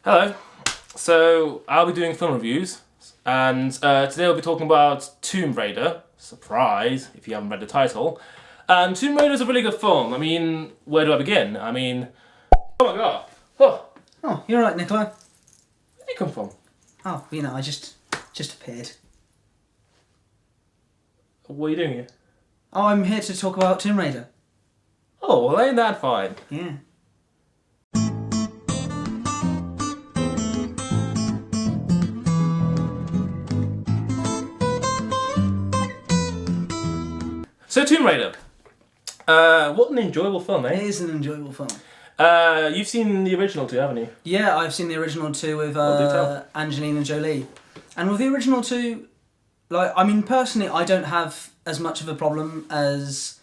Hello. So I'll be doing film reviews, and today we'll be talking about Tomb Raider. Surprise, if you haven't read the title. And Tomb Raider is a really good film. I mean, where do I begin? I mean, oh my god. Oh, you're right, Nicola. Where did you come from? Oh, I just appeared. What are you doing here? Oh, I'm here to talk about Tomb Raider. Oh, well, ain't that fine? Yeah. So Tomb Raider. What an enjoyable film, eh? It is an enjoyable film. You've seen the original too, haven't you? Yeah, I've seen the original two with Angelina Jolie. And with the original two, personally, I don't have as much of a problem as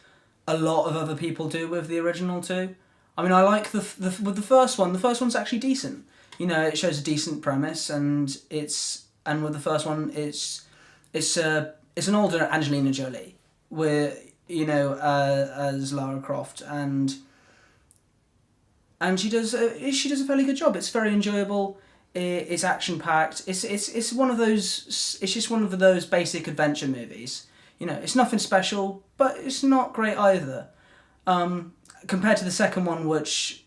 a lot of other people do with the original two. I mean, I like with the first one. The first one's actually decent. You know, it shows a decent premise, and with the first one, it's an older Angelina Jolie, as Lara Croft, and she does a fairly good job. It's very enjoyable. It's action packed. It's one of those. It's just one of those basic adventure movies. You know, it's nothing special, but it's not great either. Compared to the second one, which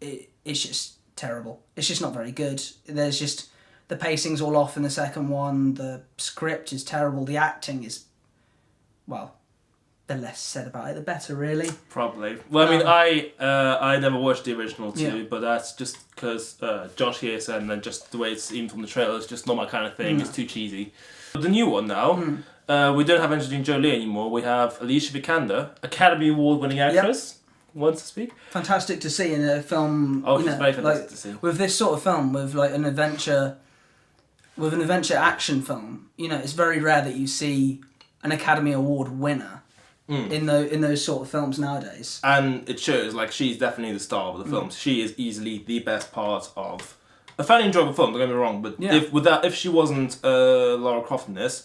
it's just terrible. It's just not very good. There's just the pacing's all off in the second one. The script is terrible. The acting is, well, the less said about it, the better, really. Probably. Well, I mean, I never watched the original too, but that's just because Josh here said, and then just the way it's even from the trailer, it's just not my kind of thing. It's too cheesy. But the new one now, we don't have Angelina Jolie anymore. We have Alicia Vikander, Academy Award-winning actress. Wants to speak. Fantastic to see in a film. Oh, she's very fantastic to see. With this sort of film, with an adventure action film, it's very rare that you see an Academy Award winner in those sort of films nowadays. And it shows, she's definitely the star of the film. She is easily the best part of a fairly enjoyable film, don't get me wrong, but if she wasn't Lara Croft in this,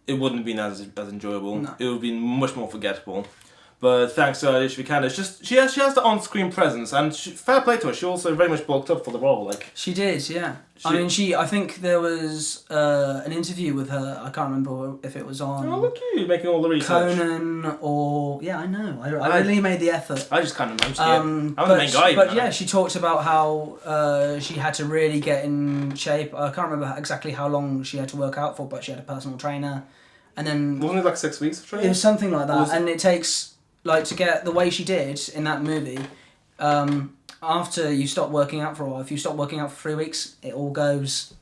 it wouldn't have been as enjoyable. No. It would have been much more forgettable. But thanks to Alicia Vikander, it's just she has the on-screen presence, and fair play to her. She also very much bulked up for the role. She did, yeah. I think there was an interview with her. I can't remember if it was on. Oh, look you making all the research. Conan or I know. I really made the effort. I just I'm scared. I'm the main guy. But yeah, she talked about how she had to really get in shape. I can't remember exactly how long she had to work out for, but she had a personal trainer, and then wasn't it 6 weeks of training? It was something like that, and it takes. To get the way she did in that movie, after you stop working out for a while, if you stop working out for 3 weeks, it all goes.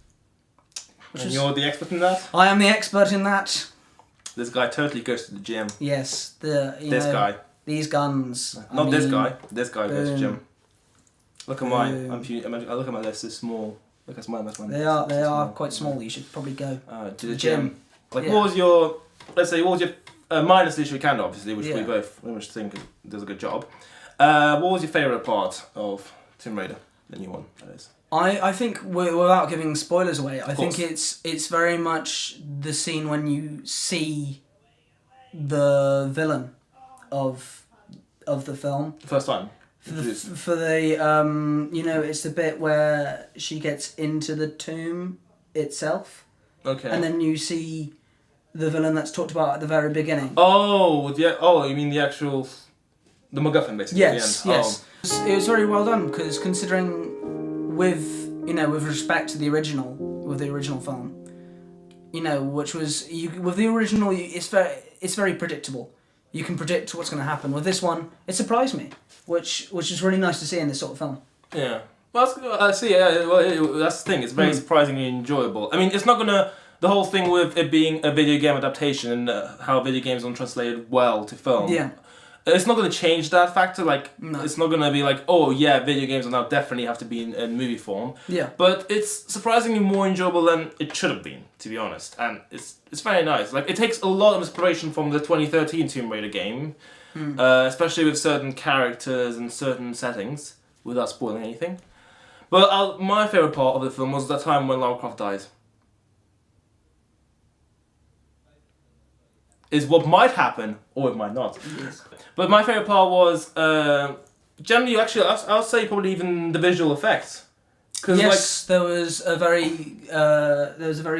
And you're the expert in that? I am the expert in that. This guy totally goes to the gym. Yes, guy. These guns. Not this guy. This guy goes to the gym. Look at mine. Look at my list. It's small. Look at mine. They are quite small. You should probably go to the gym. What was your? Let's say, what was your? Minus Alicia Vikander, obviously, which we both very much think does a good job. What was your favourite part of Tomb Raider, the new one, that is? I think, without giving spoilers away, I think it's very much the scene when you see the villain of the film. The first time? It's the bit where she gets into the tomb itself. Okay. And then you see the villain that's talked about at the very beginning. Oh, yeah. Oh, you mean the MacGuffin, basically. Yes, at the end. yes. Oh. It was very well done, because considering with respect to the original film, which was with the original, it's very predictable. You can predict what's going to happen. With this one, it surprised me, which is really nice to see in this sort of film. Yeah. Well, I see. Yeah. Well, that's the thing. It's very surprisingly enjoyable. I mean, it's not gonna. The whole thing with it being a video game adaptation and how video games aren't translated well to film. Yeah. It's not going to change that factor. No. It's not going to be like, oh yeah, video games will now definitely have to be in movie form. Yeah. But it's surprisingly more enjoyable than it should have been, to be honest. And it's very nice. It takes a lot of inspiration from the 2013 Tomb Raider game, especially with certain characters and certain settings, without spoiling anything. But my favourite part of the film was the time when Lara Croft dies. Is what might happen, or it might not. Yes. But my favourite part was, generally, actually, I'll say probably even the visual effects. Yes, there was a very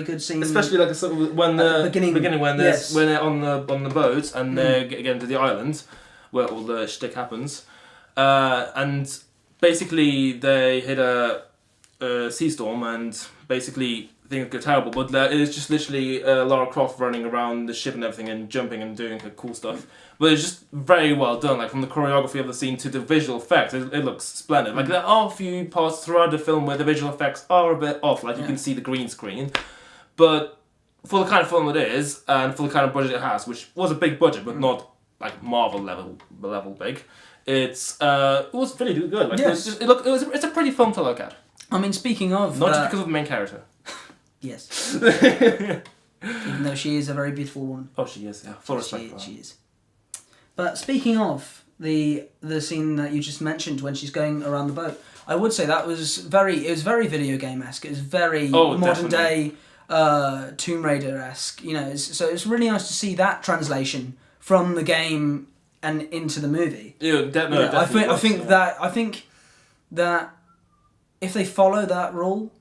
good scene, especially like sort of when the beginning when they're on the boat and they get to the island where all the shtick happens, and basically they hit a sea storm and basically things go terrible. But it's just literally Lara Croft running around the ship and everything and jumping and doing cool stuff. But it's just very well done, like from the choreography of the scene to the visual effects. It looks splendid. Like there are a few parts throughout the film where the visual effects are a bit off, like you can see the green screen. But for the kind of film it is, and for the kind of budget it has, which was a big budget, but not like Marvel level big, it was really good. Like it's a pretty film to look at. I mean, speaking of not just because of the main character. Yes. Even though she is a very beautiful woman. Oh, she is. Yeah, full respect for her. She is. But speaking of the scene that you just mentioned when she's going around the boat, I would say that was very video game-esque. It was very modern day Tomb Raider-esque. You know, so it's really nice to see that translation from the game and into the movie. Yeah, definitely. I think that if they follow that rule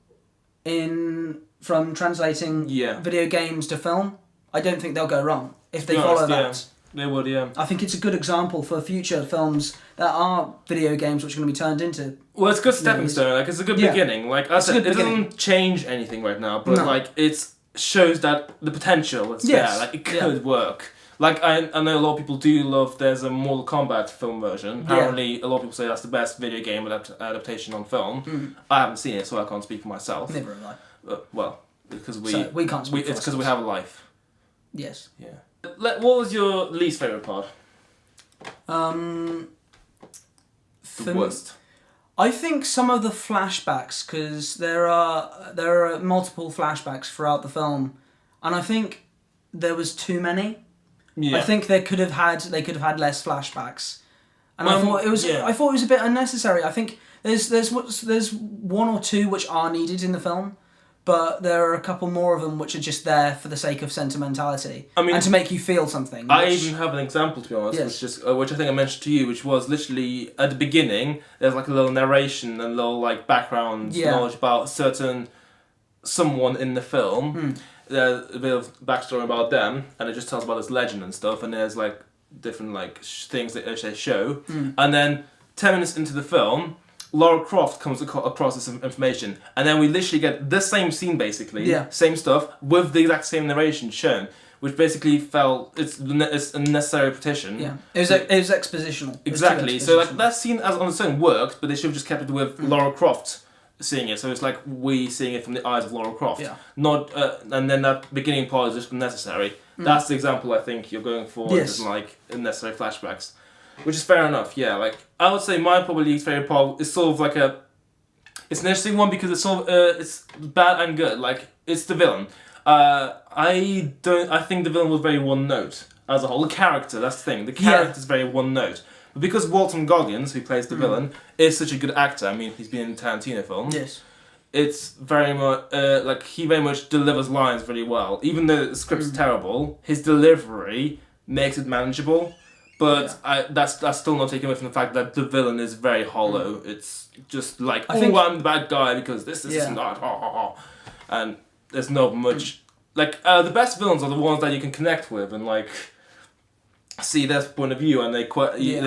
from translating video games to film, I don't think they'll go wrong if they follow that. Yeah. They would, yeah. I think it's a good example for future films that are video games which are going to be turned into. Well, it's a good stepping stone. Like it's a good beginning. Like I said, it doesn't change anything right now, but like it shows that the potential is there. Like it could work. Like I know a lot of people do love. There's a Mortal Kombat film version. Apparently, a lot of people say that's the best video game adaptation on film. I haven't seen it, so I can't speak for myself. Never have I. Well, because we can't speak. It's because we have a life. Yes. Yeah. What was your least favourite part? The worst. I think some of the flashbacks, because there are multiple flashbacks throughout the film, and I think there was too many. Yeah. I think they could have had less flashbacks, and I thought it was a bit unnecessary. I think there's one or two which are needed in the film. But there are a couple more of them which are just there for the sake of sentimentality and to make you feel something. I even have an example, to be honest, which I think I mentioned to you, which was literally at the beginning. There's like a little narration and a little like background knowledge about someone in the film. There's a bit of backstory about them, and it just tells about this legend and stuff. And there's like different like things that they show, and then 10 minutes into the film, Lara Croft comes across this information, and then we literally get the same scene, basically, same stuff, with the exact same narration shown, which basically it's a necessary repetition. Yeah, it was expositional. Exactly. So like that scene as on its own worked, but they should have just kept it with Lara Croft seeing it. So it's like we seeing it from the eyes of Lara Croft. Yeah. Not and then that beginning part is just unnecessary. That's the example I think you're going for. Yes. Just like unnecessary flashbacks. Which is fair enough, yeah. Like I would say my probably least favourite part is sort of like it's an interesting one because it's sort of it's bad and good. Like it's the villain. I think the villain was very one note as a whole. The character, that's the thing. The character is very one note. But because Walton Goggins, who plays the villain, is such a good actor. I mean, he's been in Tarantino films. Yes. It's very much like he very much delivers lines really well. Even though the script's terrible, his delivery makes it manageable. But that's still not taken away from the fact that the villain is very hollow. It's just like, I'm the bad guy because this is not, and there's not much. Like the best villains are the ones that you can connect with and like see their point of view, and they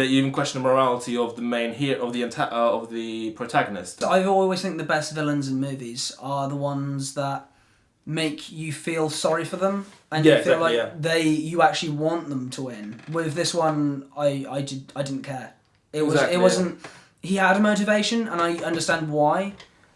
even question the morality of the main hero of the protagonist. I always think the best villains in movies are the ones that make you feel sorry for them and you feel like you actually want them to win. With this one, I didn't care. It wasn't. He had a motivation, and I understand why,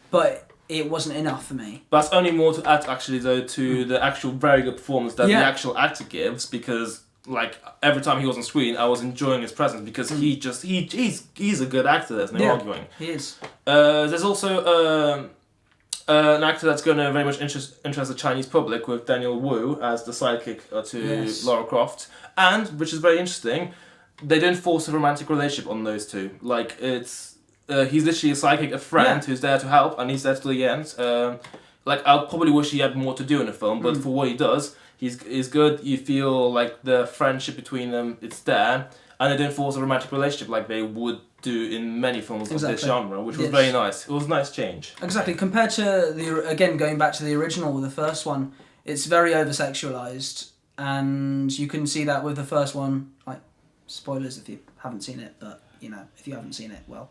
but it wasn't enough for me. That's only more to add actually though to the actual very good performance that the actual actor gives, because like every time he was on screen, I was enjoying his presence because he's a good actor. There's no arguing. He is. There's also an actor that's going to very much interest the Chinese public with Daniel Wu as the sidekick to Lara Croft, and which is very interesting, they don't force a romantic relationship on those two. Like it's he's literally a sidekick, a friend who's there to help, and he's there till the end. Like I probably wish he had more to do in the film, but for what he does, he's good. You feel like the friendship between them, it's there, and they don't force a romantic relationship like they would do in many films of this Exactly. genre, which was very nice. It was a nice change. Exactly. Compared to going back to the original, the first one, it's very over-sexualized, and you can see that with the first one. Like, spoilers if you haven't seen it, but if you haven't seen it, well,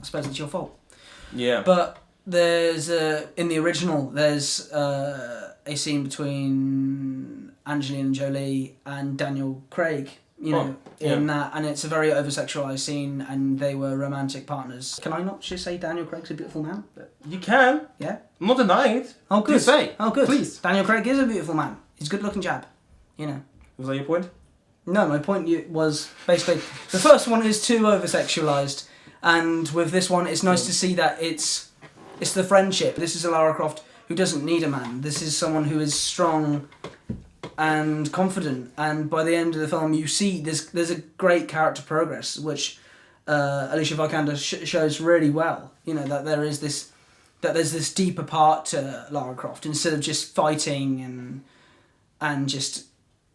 I suppose it's your fault. Yeah. But there's in the original, there's a scene between Angelina Jolie and Daniel Craig. In that, and it's a very over-sexualized scene, and they were romantic partners. Can I not just say Daniel Craig's a beautiful man? You can. Yeah. I'm not denying it. Oh, good. Do say. Oh, good. Please. Daniel Craig is a beautiful man. He's a good-looking chap. Was that your point? No, my point was basically the first one is too over-sexualized, and with this one, it's nice to see that it's the friendship. This is a Lara Croft who doesn't need a man. This is someone who is strong and confident, and by the end of the film you see there's a great character progress, which Alicia Vikander shows really well. That there's this deeper part to Lara Croft, instead of just fighting and just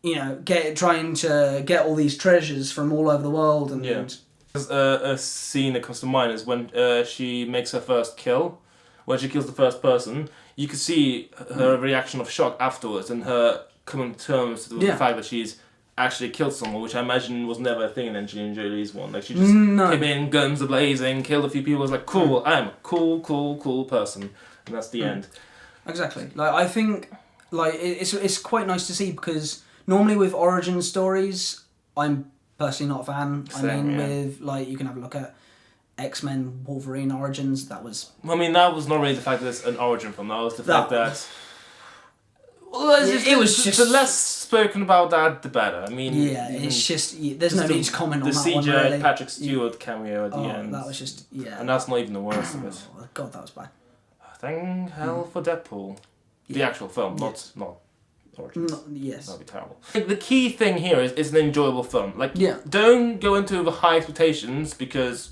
trying to get all these treasures from all over the world. And a scene that comes to mind is when she makes her first kill. When she kills the first person, you can see her reaction of shock afterwards, and her coming to terms with the fact that she's actually killed someone, which I imagine was never a thing in Angelina Jolie's one. Like, she just came in, guns a-blazing, killed a few people, was like, cool, I'm a cool person. And that's the end. Exactly. Like, I think it's quite nice to see, because normally with origin stories, I'm personally not a fan. With, you can have a look at X-Men Wolverine Origins, that was... I mean, that was not really the fact that it's an origin film, that was the fact that... Well, it was just... The less spoken about that, the better. I mean... Yeah, it's just... there's no need to comment on that one, The CGI really. Patrick Stewart cameo at the end. That was just... Yeah. And that's not even the worst of it. Oh, God, that was bad. Thank hell for Deadpool. The actual film, not Origins. Yes. That'd be terrible. The key thing here is it's an enjoyable film. Don't go into the high expectations, because,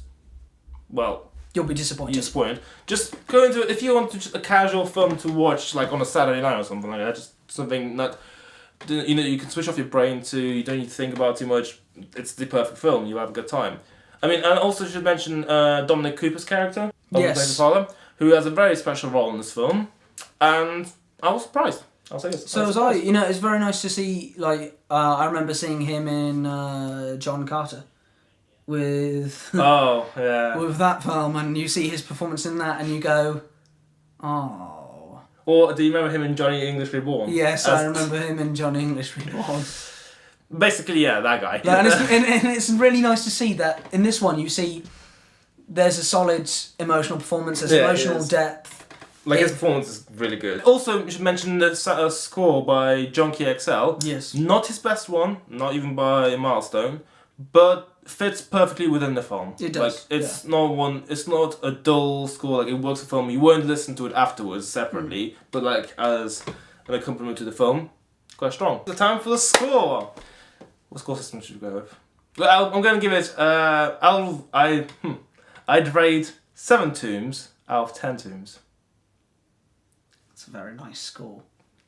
well... You'll be disappointed. Just go into it if you want a casual film to watch, like on a Saturday night or something like that. Just something that you can switch off your brain to. You don't need to think about too much. It's the perfect film. You have a good time. I mean, and also should mention Dominic Cooper's character, his father, who has a very special role in this film, and I was surprised. I'll say this. So was I. It's very nice to see. I remember seeing him in John Carter. With with that film, and you see his performance in that, and you go, oh. Or do you remember him in Johnny English Reborn? Yes, I remember him in Johnny English Reborn. Basically, that guy. And it's really nice to see that in this one. You see, there's a solid emotional performance. There's emotional depth. His performance is really good. Also, you should mention the score by Junkie XL. Yes. Not his best one, not even by a milestone, but fits perfectly within the film. It does. It's not a dull score. It works for film. You won't listen to it afterwards separately, but as an accompaniment to the film, quite strong. The time for the score. What score system should we go with? Well, I'm going to give it. I'd rate 7 tombs out of 10 tombs. That's a very nice score.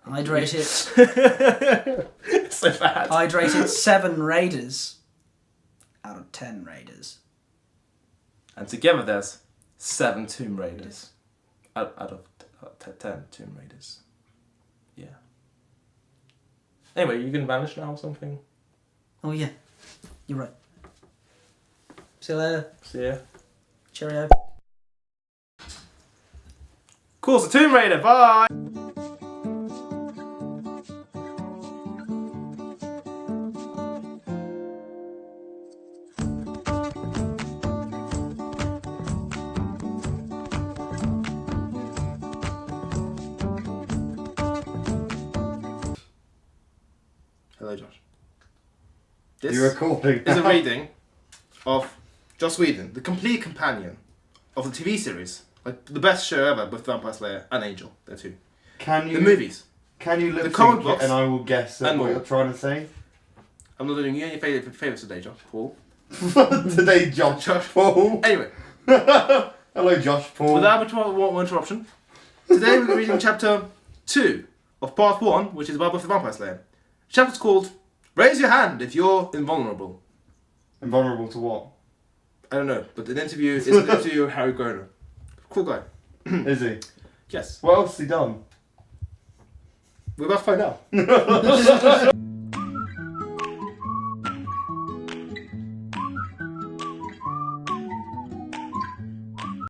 I'd rate it. So bad. I'd rate it 7 Raiders out of 10 Raiders. And together there's 7 Tomb Raiders out of 10 Tomb Raiders. Yeah. Anyway, you can vanish now or something? Oh yeah, you're right. See you later. See ya. Cheerio. Cool, so Tomb Raider, bye! Hello, Josh. This You're recording. is a reading of Joss Whedon, the complete companion of the TV series. The best show ever with Vampire Slayer and Angel. They're two. The movies. Can you lip The comic sync books. it and I will guess And what more. you're trying to say? I'm not doing any favourites today, Josh. Paul. Today, Josh Paul. Anyway, Hello, Josh Paul. without much more interruption, today we're reading chapter 2 of part 1, which is about Buffy the Vampire Slayer. The chapter's called Raise Your Hand if you're invulnerable. Invulnerable to what? I don't know, but an interview is an interview with Harry Groener. Cool guy. Is he? Yes. What else has he done? We're about to find out.